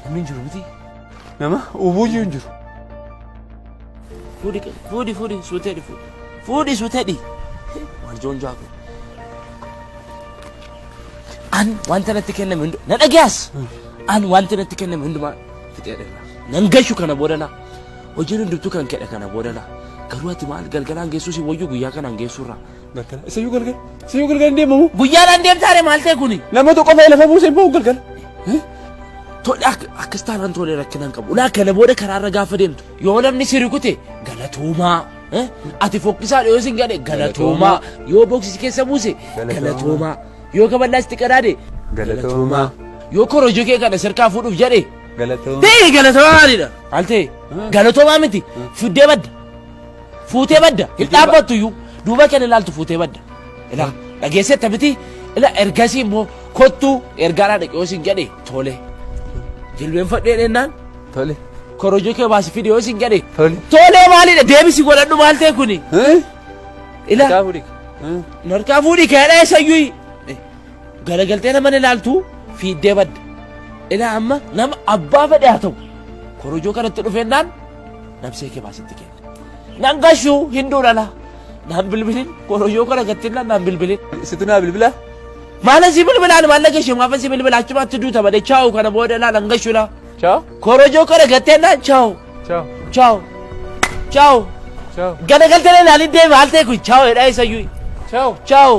Namni jiru miti. Nama ubuyyuu hin jiru. Fuudhi suuteedhi fuudhi suuteedhi. Warjoon jaaku. An wanta natti kenname hundu na dhagaas. An wanta natti kenname hundumaa fixeedha. Nan gashu kana boodana. Hojiin hundumtuu kan kedha kana boodana. Garuu ati maal galgalaan geessuu si wayyuu guyyaa kanaan geessuurra. Galgala isayyuu galgala deemamu. Guyyaan deemtaare maal ta'e kuni? Nama tokko fa'aa lafa buusee bahu galgala. Tole akkas taanaan tole rakkinaan qabu. Ulaa kana booda karaarra gaafa deemtu yoo namni si rukute galatoomaa. Ati fokkisaa yoo sin gadhe galatoomaa. Yoo booksisi keessa buuse galatoomaa. Yoo kaballaas itti qadaade galatoomaa. Yoo korojoo kee kana sirkaa fuudhuuf jedhe galatoomaa. ta'e galatoomaa maalidha? Maal ta'e? Galatoomaa miti fiddee badda. Fuutee badda. Hin dhaabbattu iyyuu duuba kan ilaaltu fuutee badda. Ilaa dhageessetta miti ilaa ergasii immoo kottuu ergaadhaa dhaqee yoo sin gadhe tole. Jilbeenfadhee dhennaan Tole. korojoo kee baasi fide yoo sin gadhe Tole. tole maalidha deebisi godhadhu maal ta'e kuni? Ilaa Kaafuri. narkaa fuudhi kaadha eessayyuu garagaltee nama ilaaltu fiiddee badda. Ilaa amma nama abbaa fedhe haa ta'u korojoo kanatti dhufeennaan nabsee kee baasitti kenna. Nan gashuu hinduu dhala. Naan bilbilin korojoo kana gattinnaan naan bilbilin. Situ naa bilbila. Maala si bilbilaan maalla gashee maafa si bilbila achumatti duuta bade chaa'u kana booda laa nan gashuu laa. Ciao. Korojoo kana gatteennaan chaa'u. Ciao. Ciao. Ciao. Ciao. Garagaltee ilaalin deema haal ta'e kun chaa'u jedhaa isayyuu. Ciao. Ciao.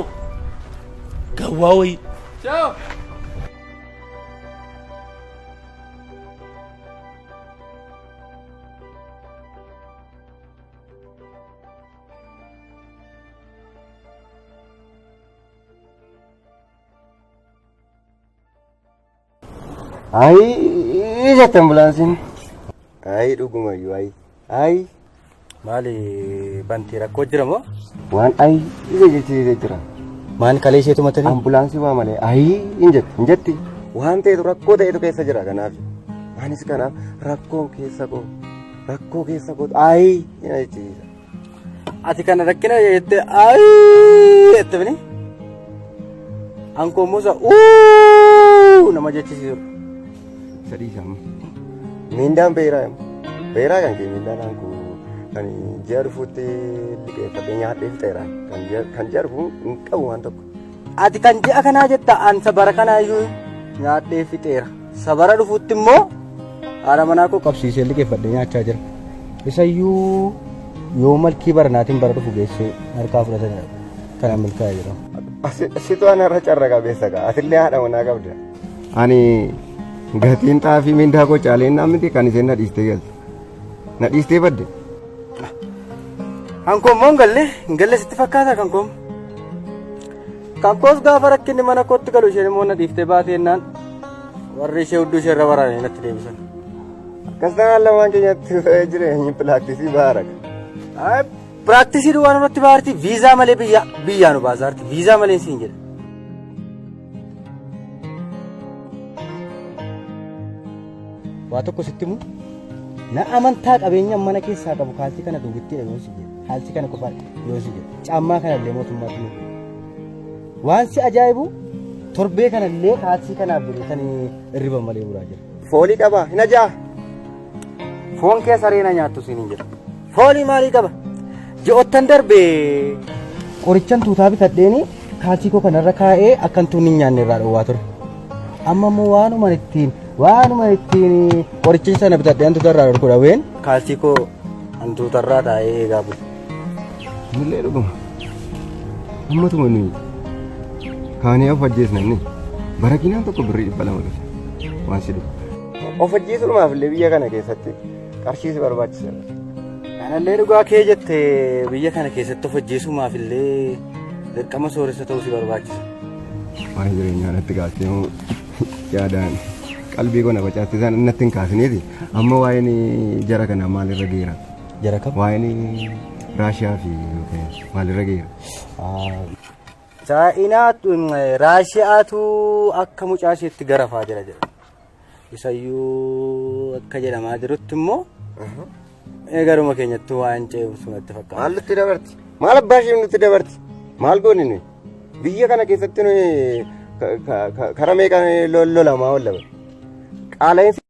Gawwaa wayii. Ciao. Ai jette ambulaansiin. Ai dhugumayyuu ai. Maali bantii rakkoo jira moo? Waan ai ija jechiisee jira. Maani kalee isheetu matanii? Ambulaansii waa malee ai hin jetti. Waan ta'etu rakkoo ta'etu keessa jira kanaaf. Anis kanaaf rakkoo keessa koo ai ina jechiisa. Ati kana rakkina jette ai jette bini? Ankoo musa nama jechisiisu. Sadii sama. Mindaan beeraa kan kee mindaan anku kan ji'a dhufuutti liqeeffadhee nyaadhee fixeera kan ji'a dhufu hin qabu waan tokko. Ati kan ji'a kanaa jetta an sabara kanaayyuu nyaadhee fixeera. Sabara dhufuutti immoo haadha manaa koo qabsiisee liqeeffadhee nyaachaa jira. Isayyuu yoo malkii baranaatiin bara dhufu geessee harkaa fudhatanii kana milkaa'ee jira. Asitu ana irra carra qabeessa gaa atillee haadha manaa qabda. Ani gatiin xaafii mindaa koo caaleen namni kan isheen na dhiistee galte. Na dhiistee badde. Kankoon moo hin galle sitti fakkaata kankoon? Kankoos gaafa rakkinni mana kootti galu isheen immoo na dhiiftee baateennaan warri ishee hudduu ishee irra waraanee natti deebisan. Akkas ta'an lamaan keenyatti jireenyi pilaaktisii baara. Piraaktisii waan irratti baarti viizaa malee biyyaa nu baasaarti viizaa malee siin jedha. Waa tokko sitti himu na amantaa qabeenya mana keessaa qabu kaaltii kana duugittiidha yoo si jedhe kaaltii kana qofaa yoo si jedhe caammaa kanallee mootummaatti himu waan si ajaa'ibu torbee kanallee kaaltii kanaaf jedhetanii irriban malee buraa jira. Foolii qaba hin ajaa. Foon keessa reena nyaattu siin hin jedha. Foolii maalii qaba? Ji'oottan darbee qorichan tuutaa bitadheeni kaaltii koo kanarra kaa'ee akkan tuun hin nyaanne irraa dhowwaa ture. Amma immoo waanuma ittiin qoricha sana bitadhee hantuutarraa dhorkudha ween kaaltii koo hantuutarraa taa'ee eegaa bulu. Millee dhuguma. Ammatuma nuyi kaanee of ajjeesnanni barakinaan tokko birrii 200 dhufe waan si dhufu. Of ajjeesuudhumaaf illee biyya kana keessatti qarshii si barbaachisa. Kanallee dhugaa kee jette biyya kana keessatti of ajjeesumaaf illee dirqama sooressa ta'uu si barbaachisa. Waan jireenyaa natti kaastee yaadaan qalbii koo na bacaastisan natti hin kaasneeti amma waa'een jara kana maalirra geera? Jara kam? Waa'een Raashiyaa fi maalirra geera? Chaayinaatu Raashiyaatu akka mucaa isheetti garafaa jira jedha. Isayyuu akka jedhamaa jirutti immoo garuma keenyatti waan ce'umsu natti fakkaata. Maal nutti dabarti? Maal abbaa ishee nutti dabarti? Maal goone nuyi? Biyya kana keessatti nuyi karaa meeqaan lolamaa oolla? Qaala'insi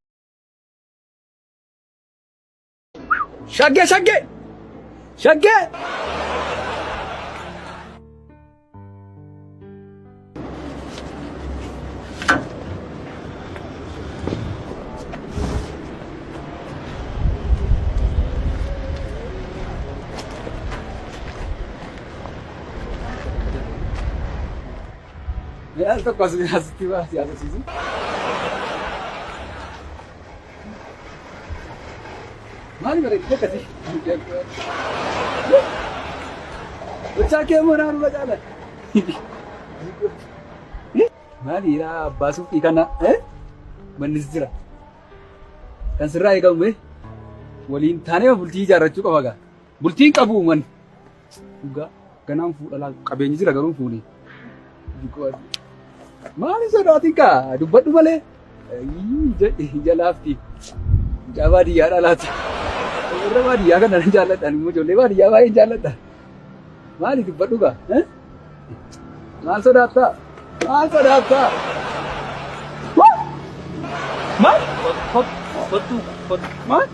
Shaggee shaggee. Shaggee. Yaar तो कौन सी हंसती बात याद चीज़ मारी मेरे क्या कसी बच्चा क्या मोरा रुला जाना मारी रा बासु इकाना बंदिस जरा kan sirraa eegamu waliin taanee bultii ijaarrachuu qaba gaa bultiin qabu man dhugaa ganaan fuudhalaa qabeenyi jira garuu fuudhee maali sodaatiin kaa dubbadhu malee jalaafti jabaa baadiyyaadha laata irra baadiyyaa kana nan jaalladhaan immoo ijoollee baadiyyaa baay'een jaalladha maali dubbadhu kaa maal sodaattaa maal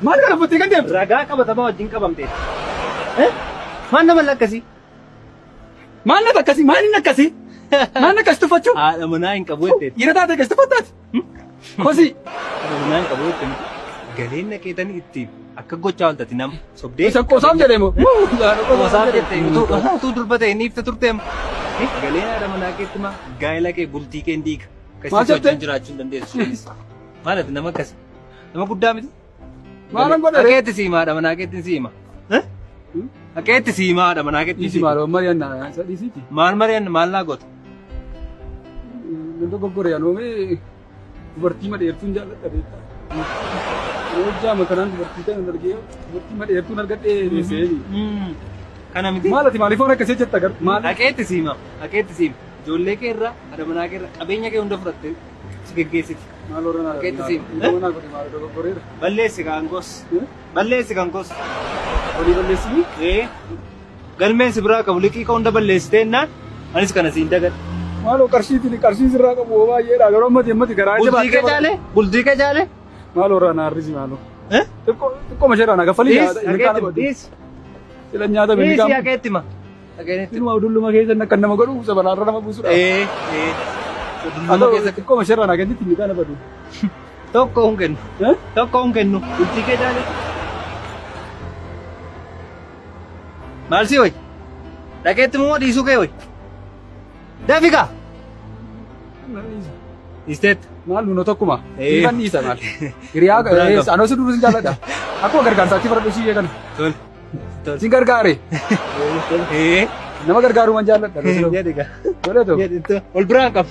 maal kana buttee kan deemtu ragaa qabatamaa wajjin qabamtee maal nama lakkasii maal na takkasii maal inni akkasii maal na akkas tuffachuu haadha manaa hin qabu jettee dhiira taate akkas tuffattaati kosii haadha manaa hin qabu jettee galeen naqeetanii itti akka gochaa waltati nama sobdee isa qoosaam jedhee moo qoosaam jettee utuu durba ta'e ni ifta turteem galeen haadha manaa keetti maa gaa'ela kee bultii kee hin diiga akkasii wajjin jiraachuu hin dandeessu maalati nama akkas nama guddaa miti maalan godhe akeetti siimaa haadha manaa keetti siima akeetti siimaa haadha manaa keetti dhiisi maaloo mari'annaa isa dhiisiiti maal mari'anna maal naa goota nan dogoggore anoomee dubartii madheertuun jaalladha beektaa hojjaama kanaan dubartii ta'e hin argee dubartii madheertuun argadhee deesseeni kana miti maalati maaliif akkasii jetta gar maal akeetti siima ijoollee kee irraa haadha manaa kee irraa qabeenya kee hunda fudhattee si geggeessiti maal horanaa akeetti siima manaa godhe maal dogoggoreera balleessi kaangos olii balleessini galmeen si biraa qabu liqii hunda balleessitee innaan anis kana siin dagadhe maaloo qarshiin sirraa qabu baay'eedha garuu ammati garaa bultii kee jaale maal horanaa harrisi maaloo xiqqoo masheeraan agaffalii ilkaan godhe sila nyaata beekaa dhiisi akeetti ma ilma udulluma keessa akka nama godhu sabanaarra nama buusudha xiqqoo masheeraan agantitti ilkaan badu tokko hin kennu bultii kee jaale maal si hoy dhageetti moo dhiisuu kee hoy Dafiqa isteet maal nuno tokkuma kan dhiisa maal hiriyaa anoo si duruu sin jaalladha akkuma gargaarsaatti fara dhushii kana tol sin gargaare nama gargaaruu man jaalladha jedhiga toleeto ol biraan qabu